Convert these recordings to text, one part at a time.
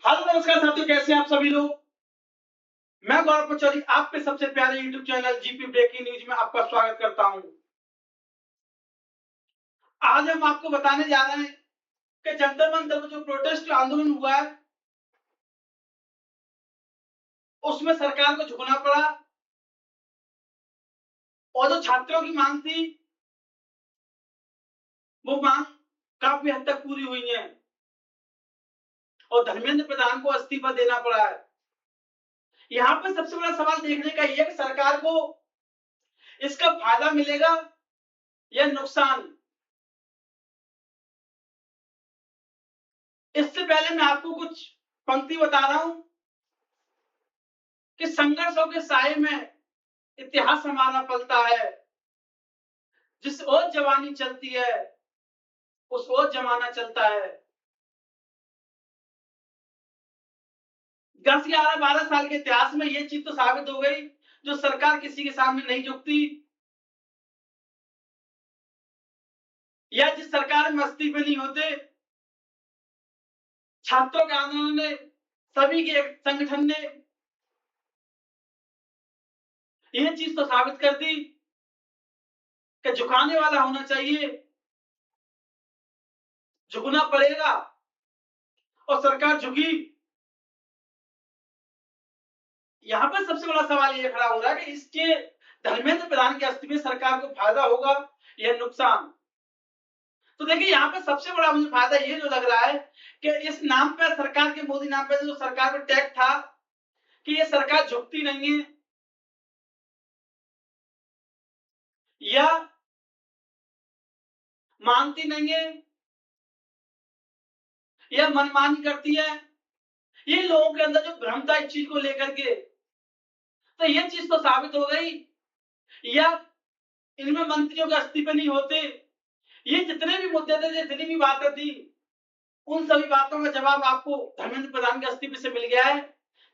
Hello नमस्कार साथियों, कैसे हैं आप सभी लोग। मैं गौरव पचौरी आपके सबसे प्यारे YouTube channel GP breaking news में आपका स्वागत करता हूं। आज हम आपको बताने जा रहे हैं कि जंतर मंतर में जो प्रोटेस्ट आंदोलन हुआ है उसमें सरकार को झुकना पड़ा और जो छात्रों की मांग थी वो मांग काफी हद तक पूरी हुई है और धर्मेंद्र प्रधान को इस्तीफा देना पड़ा है। यहाँ पर सबसे बड़ा सवाल देखने का ये है कि सरकार को इसका फायदा मिलेगा या नुकसान। इससे पहले मैं आपको कुछ पंक्ति बता रहा हूं कि संघर्षों के साये में इतिहास हमारा पलता है, जिस ओर जवानी चलती है उस ओर जमाना चलता है। 10, 11, 12 साल के इतिहास में ये चीज तो साबित हो गई, जो सरकार किसी के सामने नहीं झुकती या जिस सरकार में इस्तीफे नहीं होते, छात्रों के आंदोलन ने, सभी के संगठन ने ये चीज तो साबित कर दी कि झुकाने वाला होना चाहिए, झुकना पड़ेगा और सरकार झुकी। यहाँ पर सबसे बड़ा सवाल ये खड़ा हो रहा है कि इसके धर्मेंद्र प्रधान के इस्तीफे सरकार को फायदा होगा या नुकसान। तो देखिए यहाँ पे सबसे बड़ा मुझे फायदा ये जो लग रहा है कि इस नाम पे, सरकार के मोदी नाम पे जो सरकार पे टैग था कि ये सरकार झुकती नहीं है या मानती नहीं है या मनमानी करती है, ये लोगों के अंदर जो भ्रम था इस चीज को लेकर के, तो ये चीज तो साबित हो गई। या इनमें मंत्रियों के इस्तीफे नहीं होते, ये जितने भी मुद्दे थे, जितनी भी बातें थी, उन सभी बातों का जवाब आपको धर्मेंद्र प्रधान के इस्तीफे से मिल गया है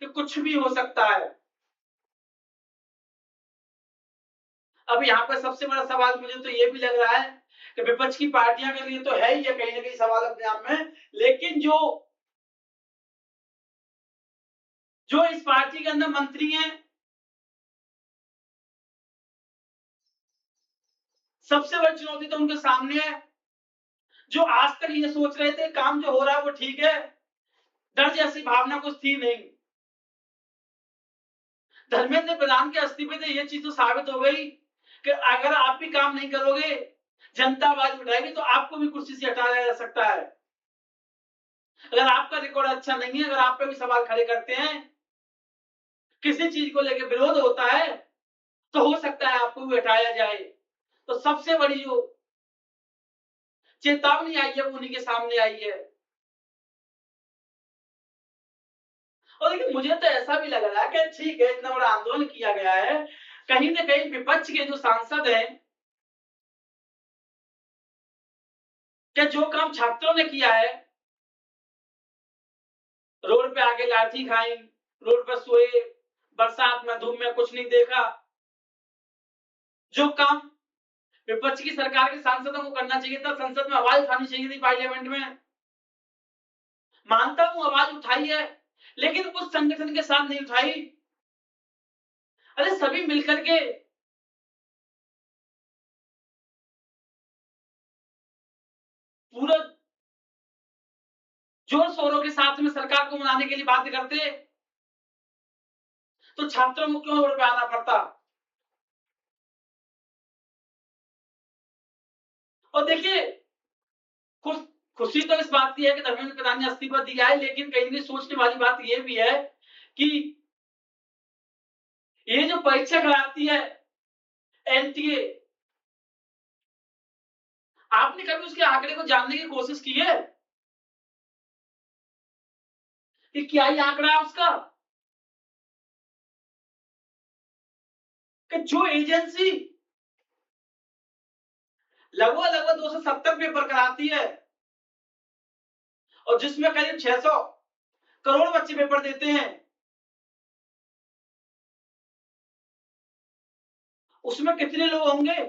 कि कुछ भी हो सकता है। अब यहाँ पर सबसे बड़ा सवाल मुझे तो ये भी लग रहा है कि विपक्ष की पार्टियां के लिए तो है ही है कहीं ना कहीं सवाल अपने आप में, लेकिन जो जो इस पार्टी के अंदर मंत्री हैं, सबसे बड़ी चुनौती तो उनके सामने है। जो आज तक ये सोच रहे थे काम जो हो रहा है वो ठीक है, डर जैसी भावना कुछ थी नहीं। धर्मेंद्र प्रधान के इस्तीफे से ये चीज तो साबित हो गई कि अगर आप भी काम नहीं करोगे, जनता आवाज उठाएगी तो आपको भी कुर्सी से हटाया जा सकता है। अगर आपका रिकॉर्ड अच्छा नहीं है, अगर आप पे भी सवाल खड़े करते हैं, किसी चीज को लेकर विरोध होता है, तो हो सकता है आपको भी हटाया जाए। तो सबसे बड़ी जो चेतावनी आई है वो उन्हीं के सामने आई है। और देखिए मुझे तो ऐसा भी लग रहा है कि ठीक है, इतना बड़ा आंदोलन किया गया है, कहीं ना कहीं विपक्ष के जो सांसद हैं, क्या जो काम छात्रों ने किया है, रोड पे आके लाठी खाई, रोड पर सोए, बरसात में धूप में कुछ नहीं देखा, जो काम विपक्ष की सरकार के सांसदों को करना चाहिए था, संसद में आवाज उठानी चाहिए थी, पार्लियामेंट में, मानता हूं आवाज उठाई है, लेकिन उस संगठन के साथ नहीं उठाई। अरे सभी मिलकर के पूरा जोर शोरों के साथ में सरकार को मनाने के लिए बात करते, तो छात्रों को क्यों रोड पे आना पड़ता। और देखिए खुश खुशी तो इस बात की है कि धर्मेंद्र प्रधान ने इस्तीफा दिया है, लेकिन कहीं ना सोचने वाली बात यह भी है कि ये जो परीक्षा कराती है एनटीए, आपने कभी उसके आंकड़े को जानने की कोशिश की है कि क्या ये आंकड़ा है उसका, कि जो एजेंसी लगभग लगभग 270 पेपर कराती है और जिसमें करीब 600 करोड़ बच्चे पेपर देते हैं, उसमें कितने लोग होंगे,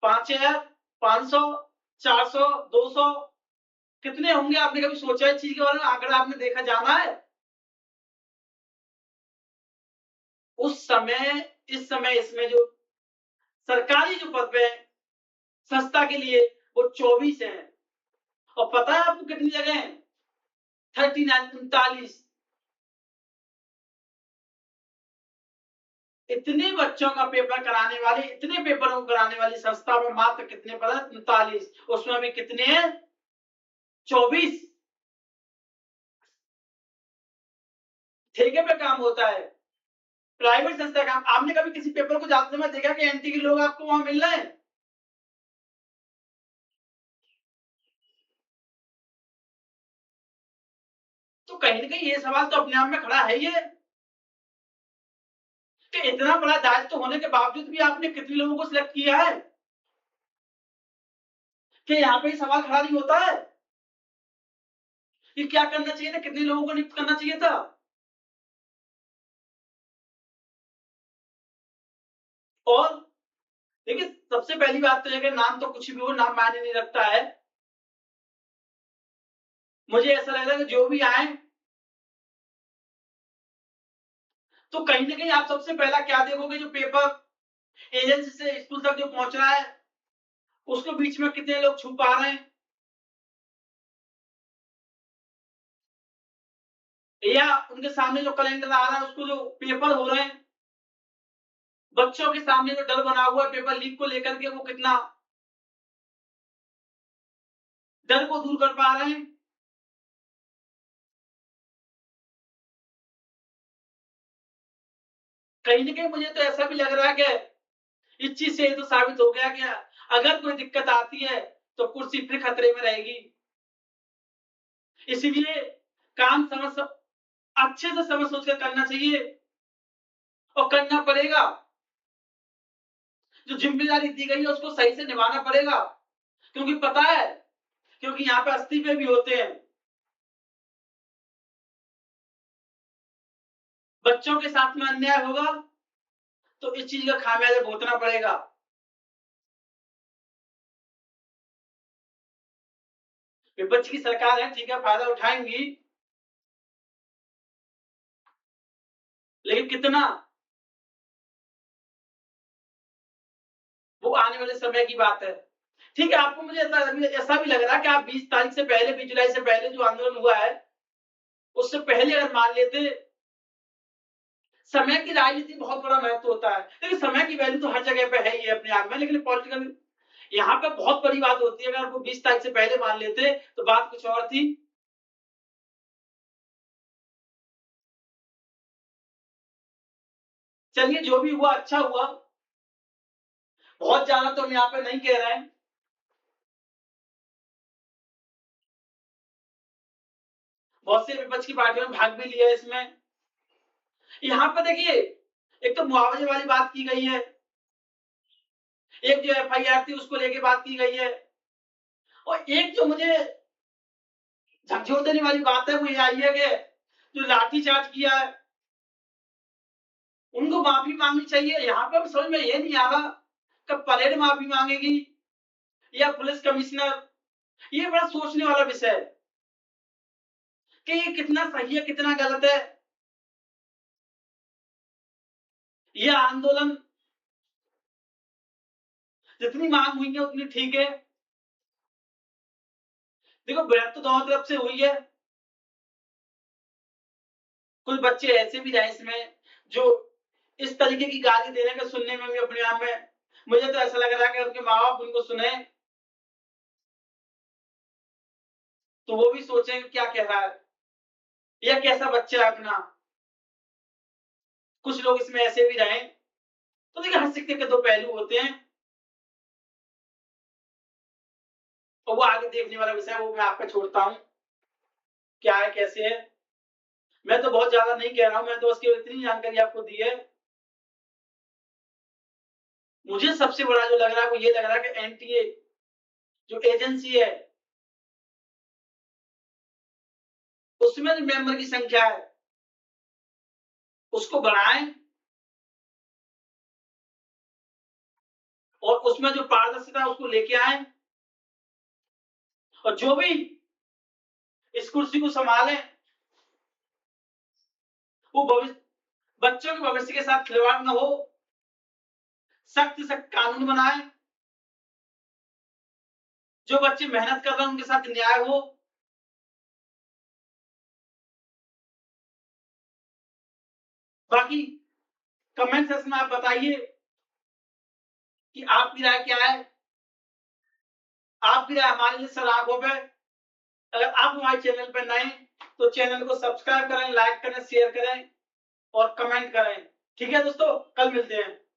5000, 500, 400, 200, कितने होंगे? आपने कभी सोचा इस चीज़ के बारे में? आंकड़ा आपने देखा, जाना है? उस समय, इस समय इसमें जो सरकारी जो पद पे हैं, संस्था के लिए वो 24 हैं। और पता है आपको कितनी जगह हैं? 39 39। इतने बच्चों का पेपर कराने वाली, इतने पेपरों को कराने वाली संस्था में मात्र कितने पद हैं? 39। उसमें अभी कितने हैं? 24। ठेके पे काम होता है, प्राइवेट संस्था का। आपने कभी किसी पेपर को जाते समय देखा कि एनटी के लोग आपको वहां मिल रहे हैं? तो कहीं न कहीं ये सवाल तो अपने आप में खड़ा है ये, कि इतना बड़ा दायित्व होने के बावजूद भी आपने कितने लोगों को सिलेक्ट किया है? कि यहाँ पे ये सवाल खड़ा नहीं होता है कि क्या करना चाहिए था, कितने लोगों को नियुक्त करना चाहिए था? और देखिए, सबसे पहली बात तो ये है कि नाम तो कुछ भी हो, नाम मायने नहीं रखता है। मुझे ऐसा लग रहा है कि जो भी आए, तो कहीं न कहीं आप सबसे पहला क्या देखोगे, जो पेपर एजेंसी से स्कूल तक जो पहुँच रहा है, उसको बीच में कितने लोग छुपा रहे हैं, या उनके सामने जो कैलेंडर आ रहा है, उसको जो पेपर हो रहे हैं, बच्चों के सामने जो डर बना हुआ है पेपर लीक को लेकर के, वो कितना डर को दूर कर पा रहे हैं। कहीं न कहीं मुझे तो ऐसा भी लग रहा है कि इस चीज़ से ये तो साबित हो गया कि अगर कोई दिक्कत आती है, तो कुर्सी फिर खतरे में रहेगी। इसीलिए काम अच्छे से समझ सोच कर करना चाहिए और करना पड़ेगा। जो ज़िम्मेदारी दी गई है उसको सही से निभाना पड़ेगा। क्योंकि पता है, क्योंकि यहाँ पे इस्तीफे भी होते हैं। बच्चों के साथ में अन्याय होगा, तो इस चीज़ का खामियाज़ा भुगतना पड़ेगा। विपक्ष की सरकार है, ठीक है, फ़ायदा उठाएँगी, लेकिन कितना? वो आने वाले समय की बात है। ठीक है, आपको मुझे ऐसा भी लग रहा है कि आप 20 तारीख से पहले, 20 जुलाई से पहले जो आंदोलन हुआ है, उससे पहले अगर मान लेते, समय की राजनीति बहुत बड़ा महत्व होता है। देखिए, समय की वैल्यू तो हर जगह पे है ही है अपने आप में, लेकिन पॉलिटिकल यहाँ पे बहुत बड़ी बात होती है, अगर वो 20 तारीख से पहले मान लेते, तो बात कुछ और थी। चलिए, जो भी हुआ अच्छा हुआ, बहुत ज़्यादा तो हम यहाँ पे नहीं कह रहे हैं। बहुत से विपक्ष की पार्टियों ने भाग भी लिया है इसमें। यहाँ पे देखिए, एक तो मुआवजे वाली बात की गई है, एक जो एफआईआर थी उसको लेके बात की गई है, और एक जो मुझे झकझोर देने वाली बात है वो ये आई है कि जो लाठीचार्ज किया है, उनको माफ़ी माँगनी चाहिए। यहाँ पे अब समझ में ये नहीं आ रहा कि परेड माफ़ी माँगेगी या पुलिस कमिश्नर, ये बड़ा सोचने वाला विषय है कि ये कितना सही है, कितना गलत है। ये आंदोलन जितनी माँग हुई है उतनी ठीक है। देखो, बहस तो दोनों तरफ से हुई है। कुछ बच्चे ऐसे भी रहे इसमें जो इस तरीके की गाली दे रहे हैं कि सुनने में भी अपने आप में मुझे तो ऐसा लग रहा है कि उनके माँ-बाप उनको सुने, तो वो भी सोचें कि क्या कह रहा है, या कैसा बच्चा है अपना। कुछ लोग इसमें ऐसे भी रहे। तो देखिए, हर सिक्के के 2 पहलू होते हैं, और वो आगे देखने वाला विषय है, वो मैं आप पे छोड़ता हूँ, क्या है, कैसे है। मैं तो बहुत ज़्यादा नहीं कह रहा हूँ, मैं तो बस केवल इतनी जानकारी आपको दी है। मुझे सबसे बड़ा जो लग रहा है वो ये लग रहा है कि एनटीए जो एजेंसी है, उसमें जो मेंबर की संख्या है, उसको बढ़ाएँ, और उसमें जो पारदर्शिता है उसको लेके आएँ, और जो भी इस कुर्सी को संभालें, वो भविष्य बच्चों के भविष्य के साथ खिलवाड़ न हो, सख्त से कानून बनाएं, जो बच्चे मेहनत कर रहे हैं उनके साथ न्याय हो। बाकी कमेंट सेक्शन में आप बताइए कि आपकी राय क्या है। आपकी राय हमारे लिए सलाखों पे। अगर आप हमारे चैनल पर नए तो चैनल को सब्सक्राइब करें, लाइक करें, शेयर करें और कमेंट करें। ठीक है दोस्तों, कल मिलते हैं।